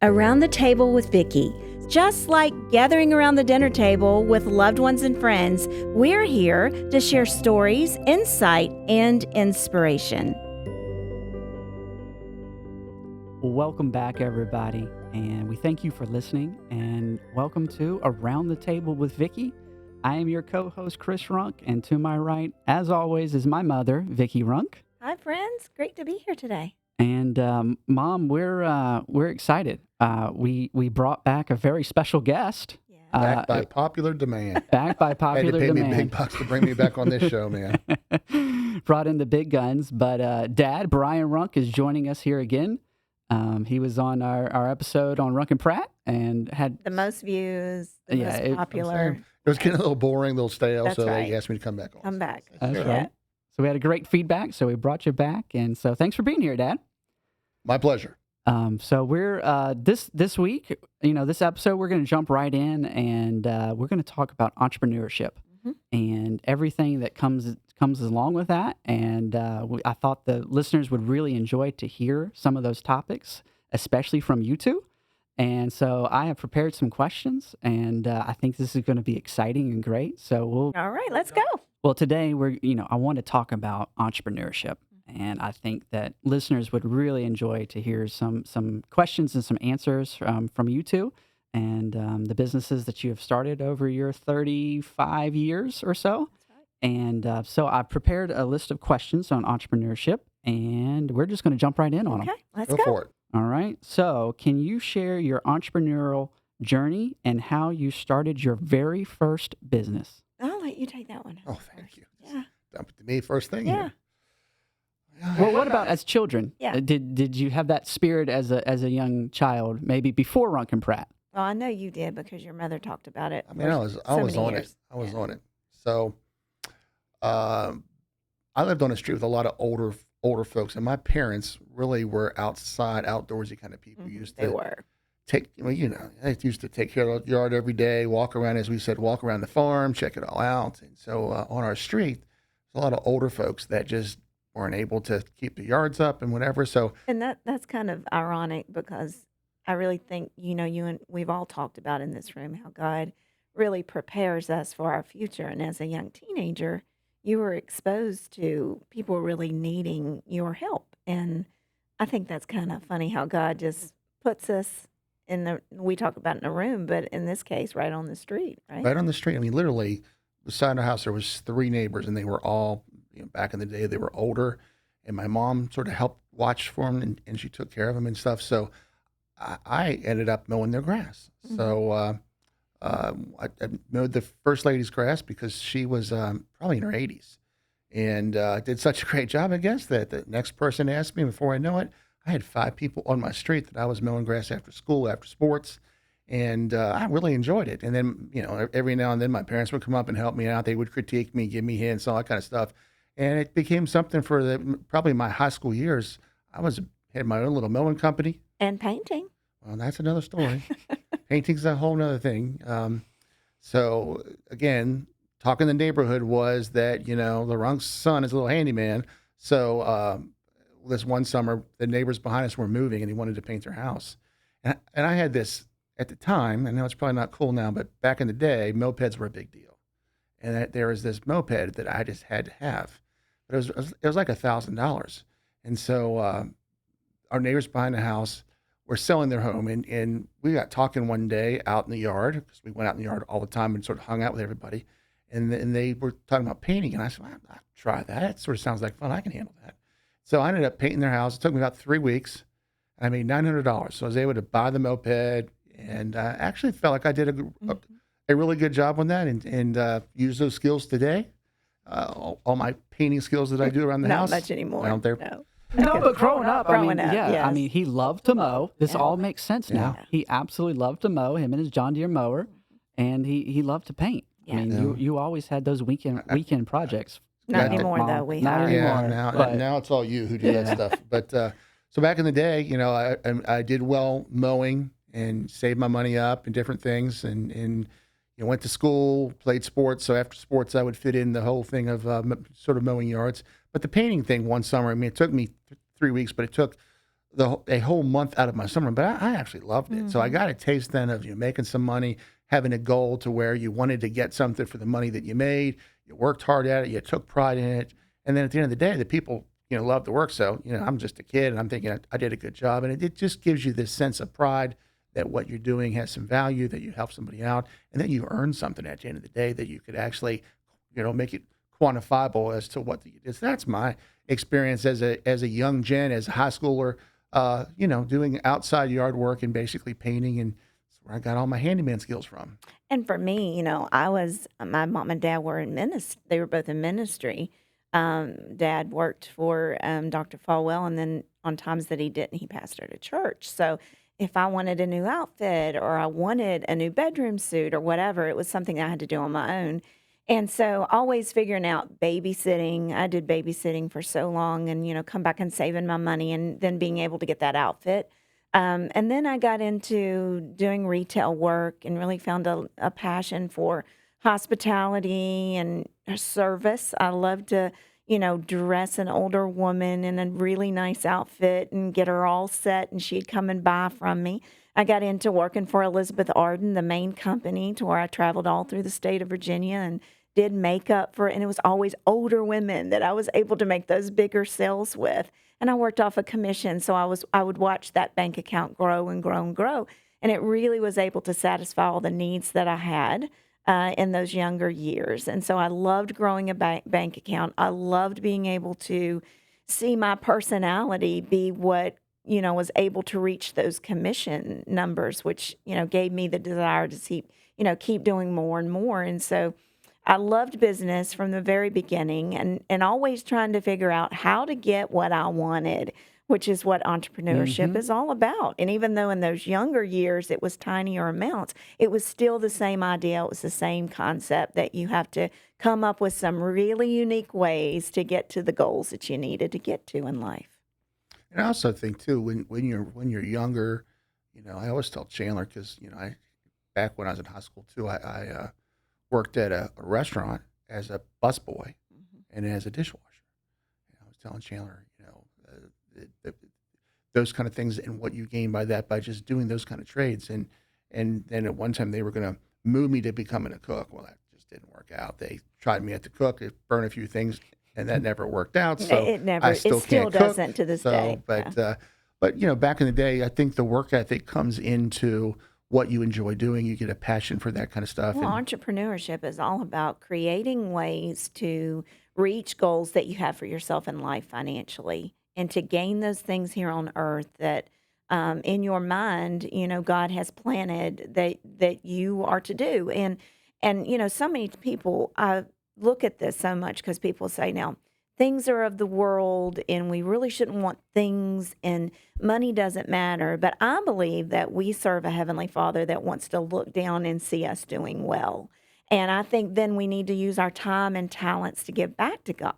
Around the Table with Vickie. Just like gathering around the dinner table with loved ones and friends, we're here to share stories, insight, and inspiration. Welcome back, everybody, and we thank you for listening, and welcome to Around the Table with Vickie. I am your co-host, Chris Runk, and to my right, as always, is my mother, Vickie Runk. Hi, friends. Great to be here today. And Mom, we're excited. We brought back a very special guest. Yeah. Back by popular demand. Back by popular Had to pay demand. me big bucks to bring me back on this show, man. Brought in the big guns, but Dad, Brian Runk, is joining us here again. He was on our episode on Runk and Pratt and had the most views, the most popular. It was getting a little boring, a little stale, That's so right. they asked me to come back on. Come back. That's Sure. right. So we had a great feedback, so we brought you back, and so thanks for being here, Dad. My pleasure. So we're this week, this episode, we're going to jump right in, and we're going to talk about entrepreneurship and everything that comes along with that. And I thought the listeners would really enjoy to hear some of those topics, especially from you two. And so I have prepared some questions, and I think this is going to be exciting and great. So All right, let's go. Well, today I want to talk about entrepreneurship, and I think that listeners would really enjoy to hear some questions and some answers from you two, and the businesses that you have started over your 35 years or so. And so I prepared a list of questions on entrepreneurship, and we're just going to jump right in on them. Okay, let's Go go. for it. All right. So can you share your entrepreneurial journey and how you started your very first business? I'll let you take that one. Oh, thank you. Yeah. Dump it to me first thing. Yeah. Here. Well, what about as children? Yeah. Did you have that spirit as a young child, maybe before Runk and Pratt? Well, I know you did because your mother talked about it. I mean, I was on it. I was on it. So, I lived on a street with a lot of older folks, and my parents really were outdoorsy kind of people. Used to They were. They used to take care of the yard every day, walk around, as we said, walk around the farm, check it all out. And so on our street, there's a lot of older folks that just weren't able to keep the yards up and whatever. So, And that's kind of ironic because I really think, you and we've all talked about in this room how God really prepares us for our future. And as a young teenager, you were exposed to people really needing your help. And I think that's kind of funny how God just puts us we talk about in a room, but in this case, right on the street, right? right on the street, I mean, literally, beside our house, there was 3 neighbors, and they were all, back in the day, they were older. And my mom sort of helped watch for them, and she took care of them and stuff. So I ended up mowing their grass. Mm-hmm. So I mowed the first lady's grass because she was probably in her 80s, and did such a great job, I guess, that the next person asked me. Before I know it, I had 5 people on my street that I was mowing grass after school, after sports, and I really enjoyed it. And then, every now and then my parents would come up and help me out. They would critique me, give me hints, all that kind of stuff. And it became something for probably my high school years. Had my own little mowing company. And painting. Well, that's another story. Painting's a whole nother thing. So again, talking the neighborhood was that, the Runk's son is a little handyman. So this one summer, the neighbors behind us were moving, and he wanted to paint their house. And I had this at the time. I know it's probably not cool now, but back in the day, mopeds were a big deal. And there was this moped that I just had to have. But it was like $1,000. And so our neighbors behind the house were selling their home, and we got talking one day out in the yard, because we went out in the yard all the time and sort of hung out with everybody. And they were talking about painting, and I said, well, I'll try that. It sort of sounds like fun. I can handle that. So I ended up painting their house. It took me about 3 weeks. I made $900. So I was able to buy the moped, and actually felt like I did a really good job on that, and use those skills today. All my painting skills that I do around the house. Not much anymore. Out there. No, but growing up, yes. I mean, he loved to mow. This all makes sense now. Yeah. He absolutely loved to mow, him and his John Deere mower, and he loved to paint. Yeah. I mean, you always had those weekend projects. Not Yeah. anymore, Mom. though. We Not hire. anymore. Yeah, but- now it's all you who do that stuff. But so back in the day, I did well mowing and saved my money up and different things, and went to school, played sports. So after sports, I would fit in the whole thing of sort of mowing yards. But the painting thing one summer, I mean, it took me 3 weeks, but it took a whole month out of my summer, but I actually loved it. So I Mhm. got a taste then of making some money, having a goal to where you wanted to get something for the money that you made. You worked hard at it, you took pride in it, and then at the end of the day, the people love the work. So I'm just a kid, and I'm thinking I did a good job, and it just gives you this sense of pride that what you're doing has some value, that you help somebody out, and then you earn something at the end of the day that you could actually make it quantifiable as to what you did. So that's my experience as a young gen, as a high schooler, doing outside yard work and basically painting, and that's where I got all my handyman skills from. And for me, I was my mom and dad were in ministry. They were both in ministry. Dad worked for Dr. Falwell, and then on times that he didn't, he pastored a church. So if I wanted a new outfit or I wanted a new bedroom suit or whatever, it was something I had to do on my own. And so always figuring out babysitting. I did babysitting for so long, and come back and saving my money, and then being able to get that outfit. And then I got into doing retail work and really found a passion for hospitality and service. I love to, dress an older woman in a really nice outfit and get her all set, and she'd come and buy from me. I got into working for Elizabeth Arden, the main company, to where I traveled all through the state of Virginia and did makeup and it was always older women that I was able to make those bigger sales with, and I worked off a commission, so I would watch that bank account grow and grow and grow, and it really was able to satisfy all the needs that I had in those younger years. And so I loved growing a bank account. I loved being able to see my personality be what was able to reach those commission numbers, which gave me the desire to keep doing more and more. And so I loved business from the very beginning, and always trying to figure out how to get what I wanted, which is what entrepreneurship Hmm. is all about. And even though in those younger years it was tinier amounts, it was still the same idea. It was the same concept that you have to come up with some really unique ways to get to the goals that you needed to get to in life. And I also think too, when you're younger, I always tell Chandler, because I back when I was in high school too, I worked at a restaurant as a busboy Mhm. and as a dishwasher. And I was telling Chandler, those kind of things and what you gain by that, by just doing those kind of trades. And then at one time they were going to move me to becoming a cook. Well, that just didn't work out. They tried me at the cook, it burned a few things, and that never worked out. So I It still still can't cook. doesn't to this So, day. Yeah. but back in the day, I think the work ethic comes into what you enjoy doing. You get a passion for that kind of stuff, Well, and entrepreneurship is all about creating ways to reach goals that you have for yourself in life financially, and to gain those things here on earth that in your mind, God has planted that you are to do. And so many people, I look at this so much because people say now things are of the world and we really shouldn't want things, and money doesn't matter. But I believe that we serve a heavenly Father that wants to look down and see us doing well. And I think then we need to use our time and talents to give back to God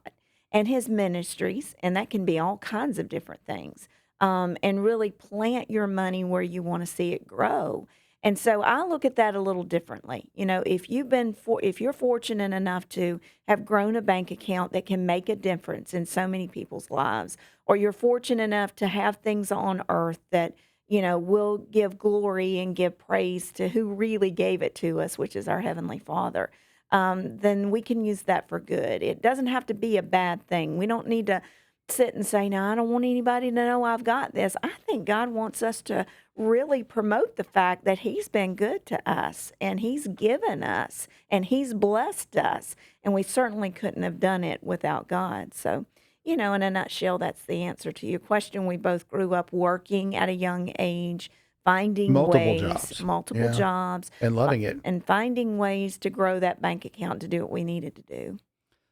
and his ministries, and that can be all kinds of different things. And really plant your money where you want to see it grow. And so I look at that a little differently. If you're fortunate enough to have grown a bank account that can make a difference in so many people's lives, or you're fortunate enough to have things on earth that, will give glory and give praise to who really gave it to us, which is our Heavenly Father, then we can use that for good. It doesn't have to be a bad thing. We don't need to sit and say, no, I don't want anybody to know I've got this. I think God wants us to really promote the fact that he's been good to us and he's given us and he's blessed us. And we certainly couldn't have done it without God. So, in a nutshell, that's the answer to your question. We both grew up working at a young age, finding multiple ways, jobs. multiple Yeah, jobs, and loving it. and finding ways to grow that bank account to do what we needed to do.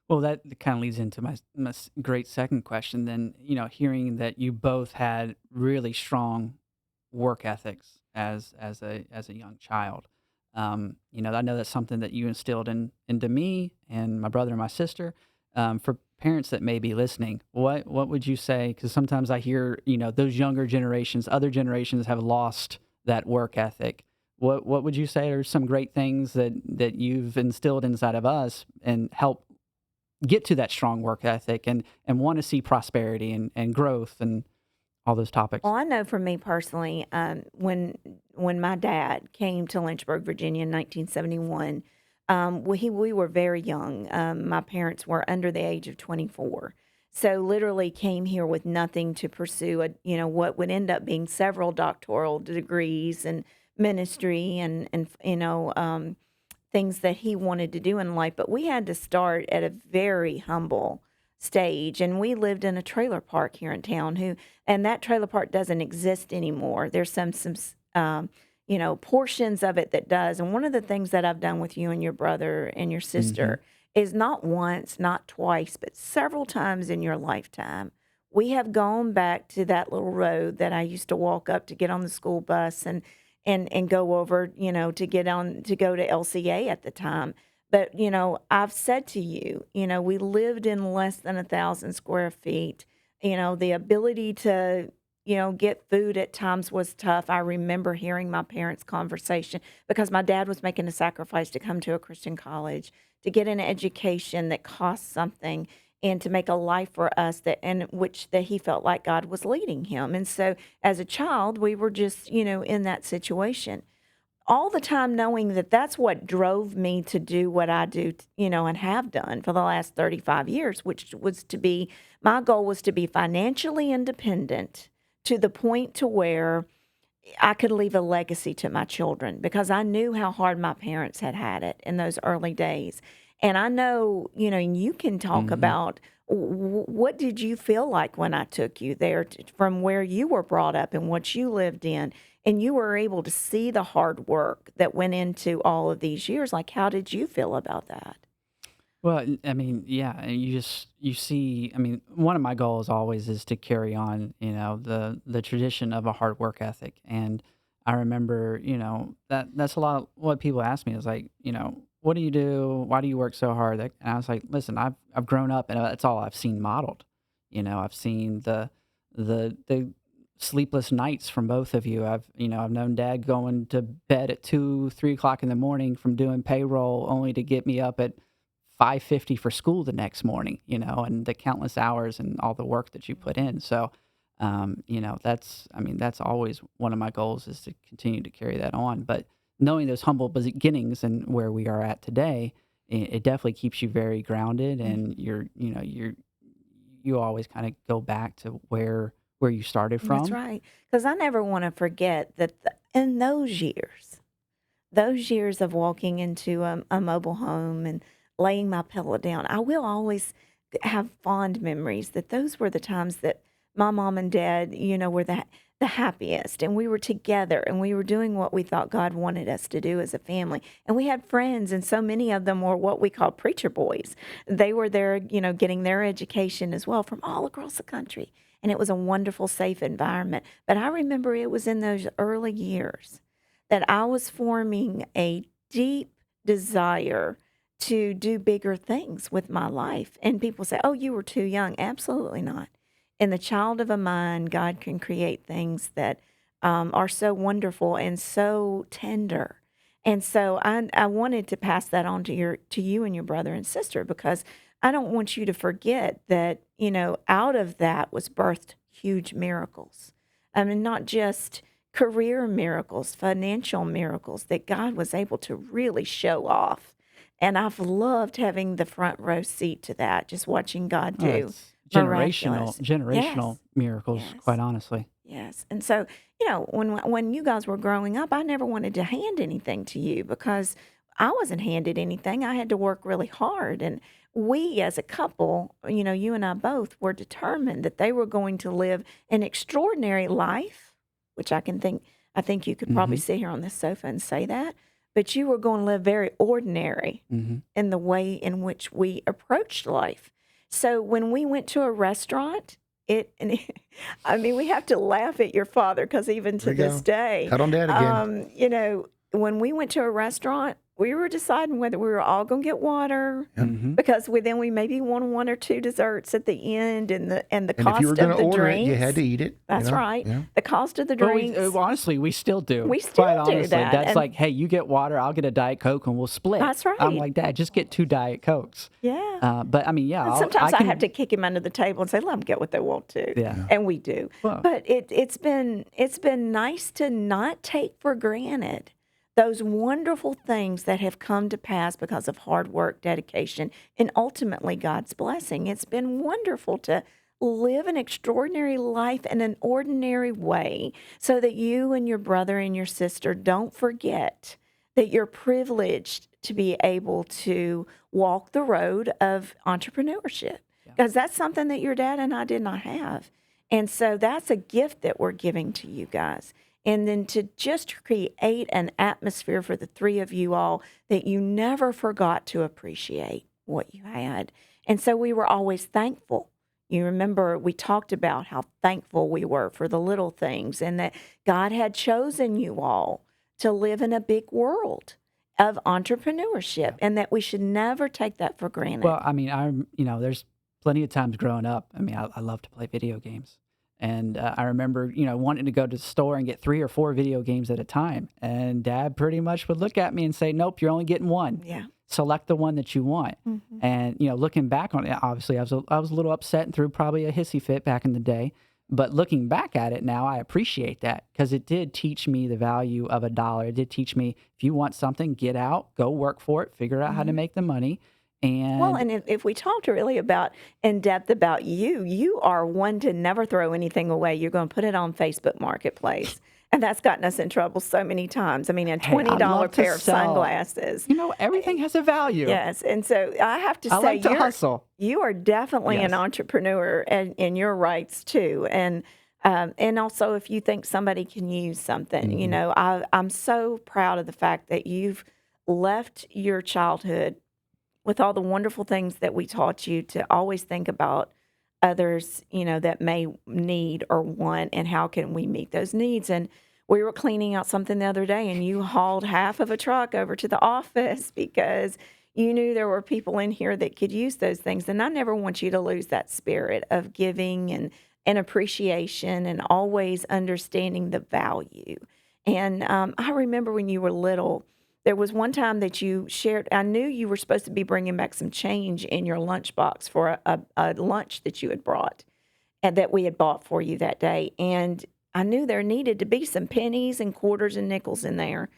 Well, that kind of leads into my great second question. Then, hearing that you both had really strong work ethics as a young child. I know that's something that you instilled into me and my brother and my sister. For parents that may be listening, what would you say? Because sometimes I hear those younger generations, other generations have lost that work ethic. What would you say are some great things that you've instilled inside of us and help get to that strong work ethic and want to see prosperity and growth and all those topics? Well, I know for me personally, when my dad came to Lynchburg, Virginia in 1971, we were very young. My parents were under the age of 24, so literally came here with nothing to pursue. What would end up being several doctoral degrees and ministry and things that he wanted to do in life. But we had to start at a very humble stage, and we lived in a trailer park here in town. And that trailer park doesn't exist anymore. There's portions of it that does. And one of the things that I've done with you and your brother and your Hmm. sister is not once, not twice, but several times in your lifetime, we have gone back to that little road that I used to walk up to get on the school bus and go over, to get on to go to LCA at the time. But, I've said to you, we lived in less than 1,000 square feet. The ability to, get food at times was tough. I remember hearing my parents' conversation because my dad was making a sacrifice to come to a Christian college, to get an education that cost something, and to make a life for us that he felt like God was leading him. And so as a child, we were just, in that situation all the time, knowing that that's what drove me to do what I do, and have done for the last 35 years, which was my goal was to be financially independent to the point to where I could leave a legacy to my children because I knew how hard my parents had it in those early days. And I know, and you can talk Hmm. about what did you feel like when I took you there from where you were brought up and what you lived in, and you were able to see the hard work that went into all of these years. Like, how did you feel about that? Well, I mean, yeah, and you see. I mean, one of my goals always is to carry on, the tradition of a hard work ethic. And I remember, that's a lot of what people ask me is like, what do you do? Why do you work so hard? And I was like, listen, I've grown up, and that's all I've seen modeled. I've seen the sleepless nights from both of you. I've known Dad going to bed at 2, 3 o'clock in the morning from doing payroll, only to get me up at 5:50 for school the next morning, and the countless hours and all the work that you put in. So, that's always one of my goals is to continue to carry that on. But knowing those humble beginnings and where we are at today, it definitely keeps you very grounded, and you always kind of go back to where you started That's from. right. Because I never want to forget that in those years of walking into a mobile home and laying my pillow down, I will always have fond memories that those were the times that my mom and dad, were the happiest, and we were together and we were doing what we thought God wanted us to do as a family. And we had friends, and so many of them were what we call preacher boys. They were there, getting their education as well from all across the country. And it was a wonderful, safe environment. But I remember it was in those early years that I was forming a deep desire to do bigger things with my life. And people say, oh, you were too young. Absolutely not. In the child of a mind, God can create things that are so wonderful and so tender. And so I wanted to pass that on to you and your brother and sister because I don't want you to forget that, out of that was birthed huge miracles. I mean, not just career miracles, financial miracles that God was able to really show off. And I've loved having the front row seat to that, just watching God Oh, do it's generational miraculous. generational Yes, miracles, yes, quite honestly. yes. And so, when you guys were growing up, I never wanted to hand anything to you because I wasn't handed anything. I had to work really hard. And we as a couple, you and I both were determined that they were going to live an extraordinary life, which I think you could probably Mhm, sit here on this sofa and say that, but you were going to live very ordinary mhm. in the way in which we approached life. So when we went to a restaurant, I mean, we have to laugh at your father because even There to we this go. day, Cut on dad again. when we went to a restaurant, we were deciding whether we were all going to get water Yep. Mhm. because then we maybe wanted one or two desserts at the end, and the And if you were cost going of to the order it, you had drinks. to eat it. That's right. Yeah. The cost of the Well, drinks. honestly, we still do. We still Quite do honestly, that, Dad's and like, "Hey, you get water, I'll get a Diet Coke, and we'll split." that's I'm right. like, "Dad, just get 2 Diet Cokes." Yeah. But I mean, yeah, And I sometimes I have can. to kick him under the table and say, "Let them get what they want to," Yeah. and we do. Well, But it's been nice to not take for granted those wonderful things that have come to pass because of hard work, dedication, and ultimately God's blessing. It's been wonderful to live an extraordinary life in an ordinary way so that you and your brother and your sister don't forget that you're privileged to be able to walk the road of entrepreneurship Yeah. because that's something that your dad and I did not have. And so that's a gift that we're giving to you guys. And then to just create an atmosphere for the three of you all that you never forgot to appreciate what you had. And so we were always thankful. You remember we talked about how thankful we were for the little things and that God had chosen you all to live in a big world of entrepreneurship and that we should never take that for granted. well, I mean, there's plenty of times growing up. I mean, I love to play video games. And I remember, wanting to go to the store and get 3 or 4 video games at a time. And Dad pretty much would look at me and say, "Nope, you're only getting one. Yeah. Select the one that you want." Mhm. And looking back on it, obviously, I was a little upset and threw probably a hissy fit back in the day. But looking back at it now, I appreciate that because it did teach me the value of a dollar. It did teach me if you want something, get out, go work for it, figure out how to make the money. Well, And and if we talked really about in depth about you, you are one to never throw anything away. You're going to put it on Facebook Marketplace. And that's gotten us in trouble so many times. I mean, a hey, $20 I love to pair of sell. sunglasses. Everything has a value. Yes. And so I have to I say, like to hustle. you are definitely an Yes. entrepreneur and in your rights too. And also if you think somebody can use something, I'm so proud of the fact that you've left your childhood with all the wonderful things that we taught you to always think about others, that may need or want, and how can we meet those needs. And we were cleaning out something the other day, and you hauled half of a truck over to the office because you knew there were people in here that could use those things. And I never want you to lose that spirit of giving and appreciation and always understanding the value. And I remember when you were little, there was one time that you shared, I knew you were supposed to be bringing back some change in your lunchbox for a lunch that you had brought and that we had bought for you that day. And I knew there needed to be some pennies and quarters and nickels in there.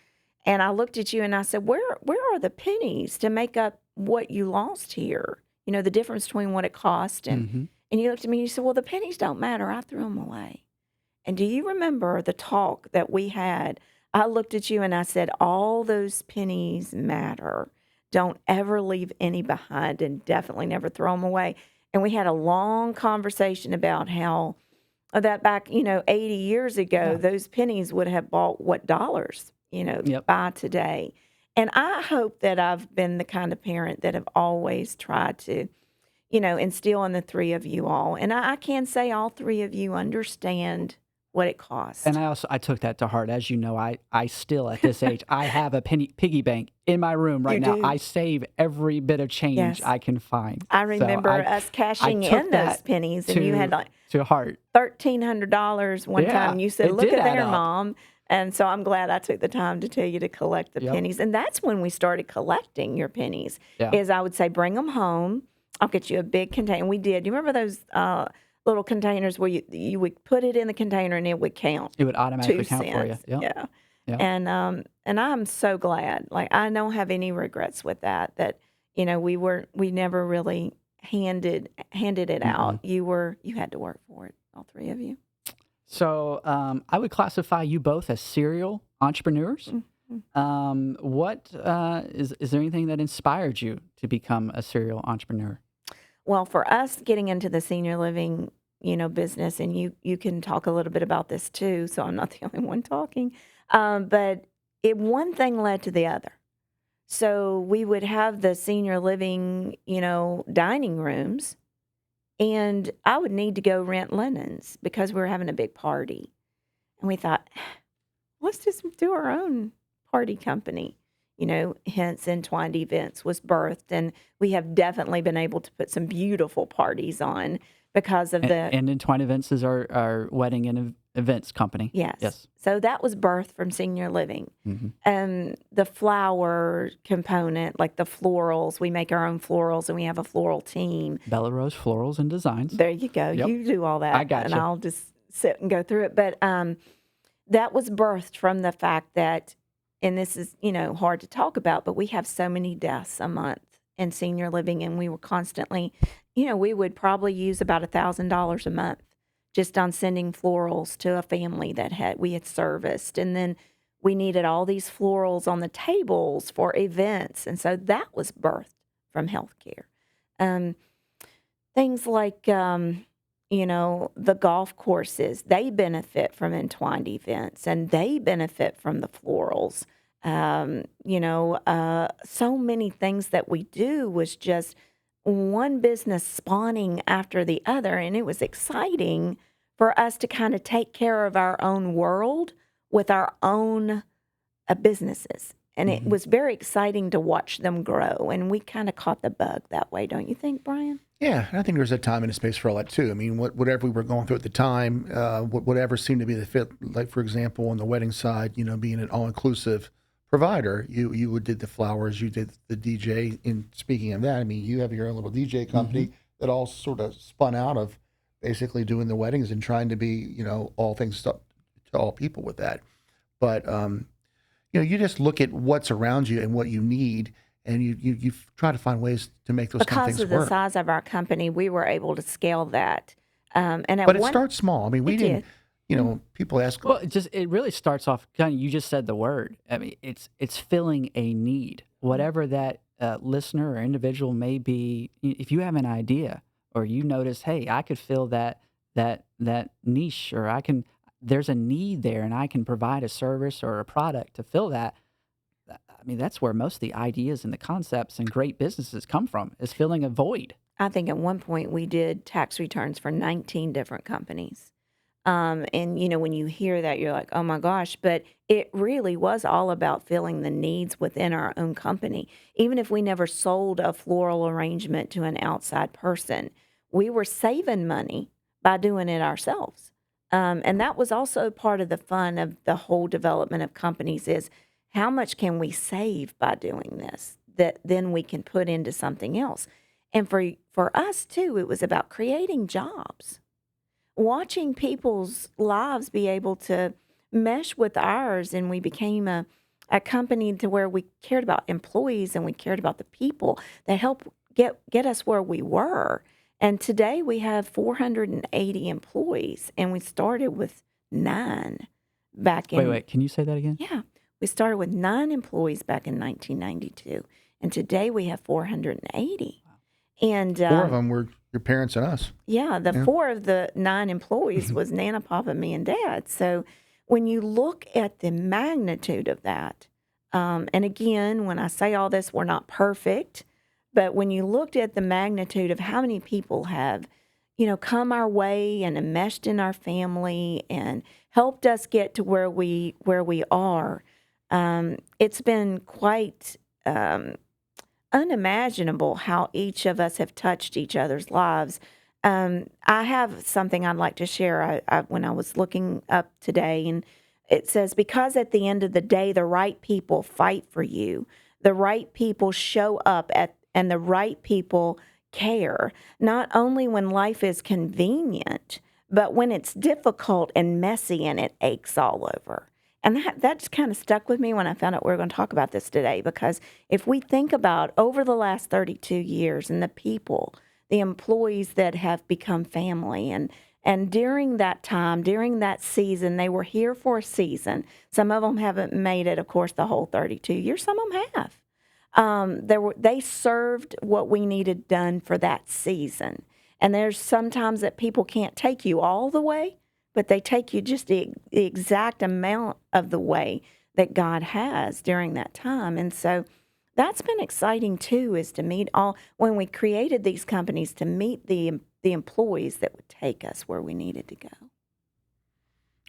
And I looked at you and I said, where are the pennies to make up what you lost here? The difference between what it cost. And you looked at me and you said, well, the pennies don't matter. I threw them away. And do you remember the talk that we had? I looked at you and I said, all those pennies matter. Don't ever leave any behind and definitely never throw them away. And we had a long conversation about how that back, 80 years ago, Yeah. those pennies would have bought what dollars, Yep. by today. And I hope that I've been the kind of parent that have always tried to, instill in the three of you all. And I can say all three of you understand what it costs. And I took that to heart. As you know, I still at this age, I have a piggy bank in my room right You now. do. I save every bit of change Yes. I can find. I So remember us cashing took in those that pennies, and you had like to heart. $1,300 one Yeah, time. You said, it "Look did at add there, up. Mom." And so I'm glad I took the time to tell you to collect the Yep. pennies. And that's when we started collecting your pennies. Yeah. Is I would say, bring them home. I'll get you a big container. We did. You remember those little containers where you would put it in the container and it would count It would automatically 2 count for you. cents. Yep. Yeah. Yep. And I'm so glad. Like I don't have any regrets with that. That we never really handed it out. You had to work for it, all three of you. So I would classify you both as serial entrepreneurs. Mhm. What is there anything that inspired you to become a serial entrepreneur? Well, for us getting into the senior living, business, and you can talk a little bit about this too, so I'm not the only one talking. But one thing led to the other. So we would have the senior living, dining rooms, and I would need to go rent linens because we were having a big party. And we thought, let's just do our own party company. hence Entwined Events was birthed. And we have definitely been able to put some beautiful parties on because of the And Entwine Events is our wedding and events company. yes. Yes. So that was birthed from senior living. Hmm. The flower component, like the florals, we make our own florals and we have a floral team. Bella Rose Florals and Designs. There you go. Yep. You do all that. I got and you. I'll just sit and go through it. But that was birthed from the fact that, and this is, hard to talk about, but we have so many deaths a month in senior living, and we were constantly, we would probably use about $1,000 a month just on sending florals to a family that we had serviced. And then we needed all these florals on the tables for events. And so that was birthed from healthcare. Things like, the golf courses, they benefit from Entwined Events and they benefit from the florals. So many things that we do was just one business spawning after the other. And it was exciting for us to kind of take care of our own world with our own businesses. And it was very exciting to watch them grow. And we kind of caught the bug that way, don't you think, Brian? Yeah, I think there's a time and a space for all that too. I mean, whatever we were going through at the time, whatever seemed to be the fit. Like for example, on the wedding side, being an all-inclusive provider, you did the flowers, you did the DJ. And speaking of that, I mean, you have your own little DJ company that all sort of spun out of basically doing the weddings and trying to be, all things to all people with that. But you just look at what's around you and what you need. And you try to find ways to make those kind of Because things of the work. size of our company, we were able to scale that. But it starts small. I mean, we It didn't, people ask, Well, it really starts off kind of, you just said the word. I mean, it's filling a need, whatever that listener or individual may be. If you have an idea or you notice, hey, I could fill that niche, or there's a need there and I can provide a service or a product to fill that. I mean, that's where most of the ideas and the concepts and great businesses come from, is filling a void. I think at one point we did tax returns for 19 different companies. And, when you hear that, you're like, oh my gosh, but it really was all about filling the needs within our own company. Even if we never sold a floral arrangement to an outside person, we were saving money by doing it ourselves. And that was also part of the fun of the whole development of companies is how much can we save by doing this that then we can put into something else. And for us too, it was about creating jobs, watching people's lives be able to mesh with ours. And we became a company to where we cared about employees and we cared about the people that helped get us where we were. And today we have 480 employees, and we started with 9 back in. Wait, can you say that again? Yeah. We started with 9 employees back in 1992, and today we have 480. And 4 of them were your parents and us. Yeah, 4 of the 9 employees was Nana, Papa, me, and Dad. So when you look at the magnitude of that, and again, when I say all this, we're not perfect, but when you looked at the magnitude of how many people have, come our way and enmeshed in our family and helped us get to where we are, it's been quite unimaginable how each of us have touched each other's lives. I have something I'd like to share. When I was looking up today, and it says, because at the end of the day, the right people fight for you. The right people show up and the right people care, not only when life is convenient, but when it's difficult and messy and it aches all over. And that just kind of stuck with me when I found out we were going to talk about this today, because if we think about over the last 32 years and the people, the employees that have become family, and during that time, during that season, they were here for a season. Some of them haven't made it, of course, the whole 32 years. Some of them have. They served what we needed done for that season. And there's sometimes that people can't take you all the way, but they take you just the exact amount of the way that God has during that time. And so that's been exciting too, is to meet when we created these companies, to meet the employees that would take us where we needed to go.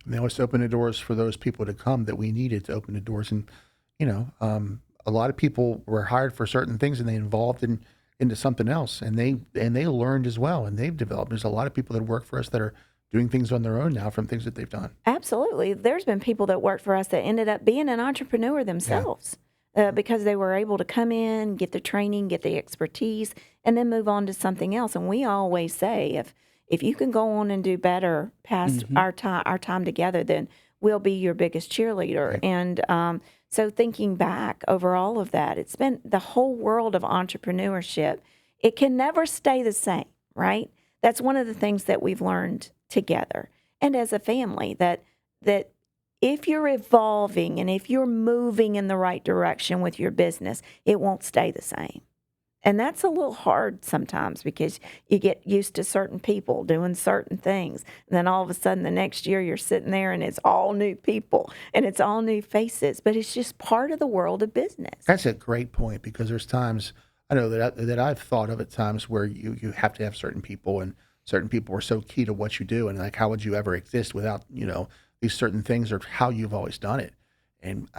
And they always open the doors for those people to come that we needed to open the doors. And, a lot of people were hired for certain things and they evolved into something else, and they learned as well, and they've developed. There's a lot of people that work for us that are doing things on their own now from things that they've done. Absolutely. There's been people that worked for us that ended up being an entrepreneur Yeah. themselves because they were able to come in, get the training, get the expertise, and then move on to something else. And we always say, if you can go on and do better past Hmm. our time together, then we'll be your biggest cheerleader. Right. And so thinking back over all of that, it's been the whole world of entrepreneurship. It can never stay the same, right? That's one of the things that we've learned together and as a family, that if you're evolving and if you're moving in the right direction with your business, it won't stay the same. And that's a little hard sometimes because you get used to certain people doing certain things. And then all of a sudden the next year you're sitting there and it's all new people and it's all new faces, but it's just part of the world of business. That's a great point, because there's times I know that I've thought of at times where you have to have certain people, and certain people are so key to what you do, and like how would you ever exist without these certain things or how you've always done it, and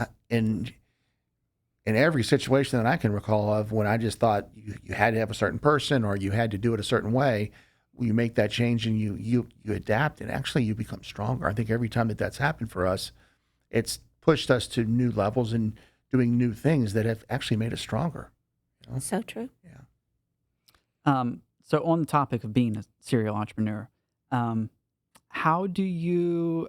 in every situation that I can recall of when I just thought you had to have a certain person or you had to do it a certain way, you make that change and you adapt, and actually you become stronger. I think every time that that's happened for us, it's pushed us to new levels and doing new things that have actually made us stronger. So true. Yeah. So on the topic of being a serial entrepreneur, how do you?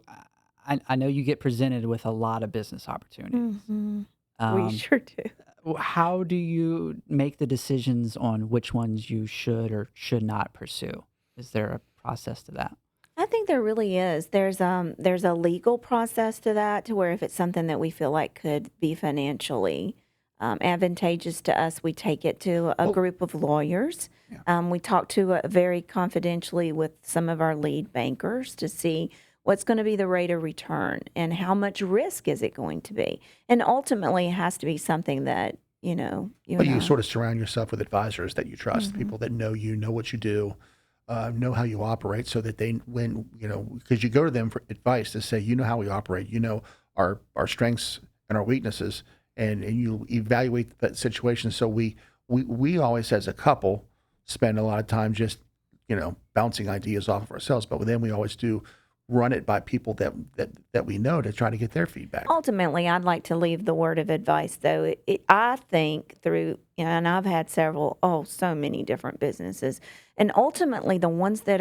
I know you get presented with a lot of business opportunities. We Um, sure do. how do you make the decisions on which ones you should or should not pursue? Is there a process to that? I think there really is. There's a legal process to that, to where if it's something that we feel like could be financially advantageous to us, we take it to a Well, group of lawyers. yeah. We talk to very confidentially with some of our lead bankers to see what's going to be the rate of return and how much risk is it going to be. And ultimately, it has to be something that you But and you I. sort of surround yourself with advisors that you trust, Mhm. people that know you, know what you do, know how you operate, so that they, when because you go to them for advice to say, how we operate, our strengths and our weaknesses, and you evaluate that situation. So we always, as a couple, spend a lot of time just bouncing ideas off of ourselves, but then we always do run it by people that we know to try to get their feedback. Ultimately, I'd like to leave the word of advice, though. I think through, and I've had so many different businesses, and ultimately, the ones that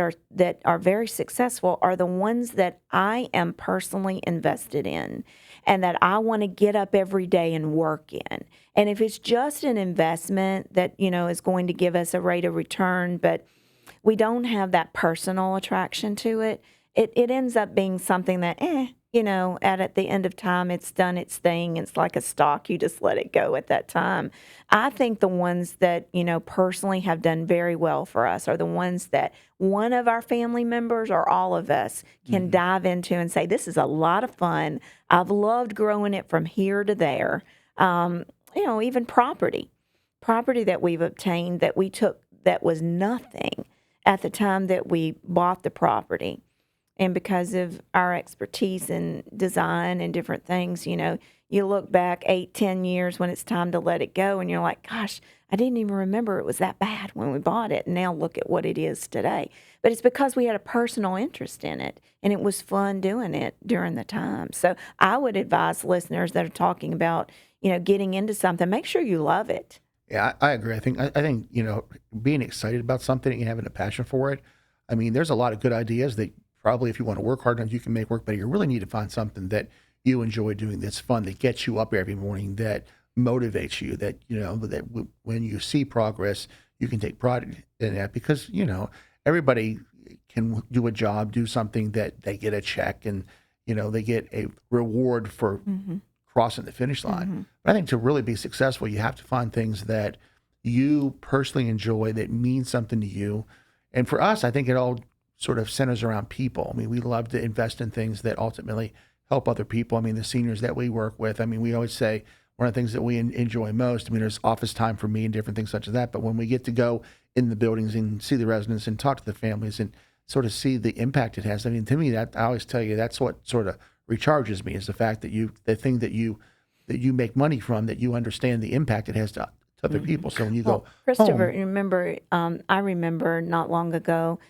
are very successful are the ones that I am personally invested in, and that I want to get up every day and work in. And if it's just an investment that is going to give us a rate of return, but we don't have that personal attraction to it, it ends up being something that, at the end of time, it's done its thing. It's like a stock. You just let it go at that time. I think the ones that, personally have done very well for us are the ones that one of our family members or all of us can Mhm. dive into and say, this is a lot of fun. I've loved growing it from here to there. Even property that we've obtained that we took that was nothing at the time that we bought the property. And because of our expertise in design and different things, you look back 8, 10 years when it's time to let it go, and you're like, gosh, I didn't even remember it was that bad when we bought it. And now look at what it is today. But it's because we had a personal interest in it, and it was fun doing it during the time. So I would advise listeners that are talking about, getting into something, make sure you love it. Yeah, I agree. I think being excited about something and having a passion for it. I mean, there's a lot of good ideas that probably, if you want to work hard on, you can make work. But you really need to find something that you enjoy doing, that's fun, that gets you up every morning, that motivates you. That when you see progress, you can take pride in that, because everybody can do a job, do something that they get a check, and they get a reward for Mm-hmm. crossing the finish line. Mm-hmm. But I think to really be successful, you have to find things that you personally enjoy, that mean something to you. And for us, I think it all sort of centers around people. I mean, we love to invest in things that ultimately help other people. I mean, the seniors that we work with, I mean, we always say one of the things that we enjoy most, I mean, there's office time for me and different things such as that. But when we get to go in the buildings and see the residents and talk to the families and sort of see the impact it has, I mean, to me, that I always tell you, that's what sort of recharges me, is the fact that the thing that you that you make money from, that you understand the impact it has to other people. So when you Well, go Christopher, home, remember, I remember not long ago,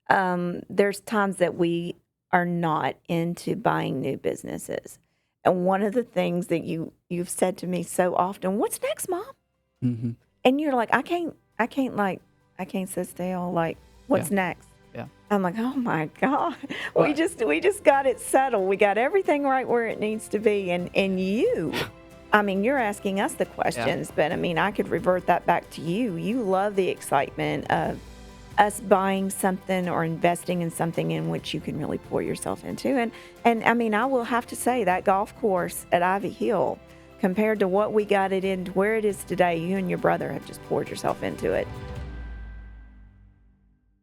there's times that we are not into buying new businesses. And one of the things that you've said to me so often, "What's next, Mom?" Hmm. And you're like, I can't sit still. Like, Yeah. what's next? Yeah. I'm like, oh my God. Well, We just got it settled. We got everything right where it needs to be. And you, I mean, you're asking us the yeah. questions, but I mean, I could revert that back to you. You love the excitement of us buying something or investing in something in which you can really pour yourself into. And I mean, I will have to say that golf course at Ivy Hill, compared to what we got it in to where it is today, you and your brother have just poured yourself into it.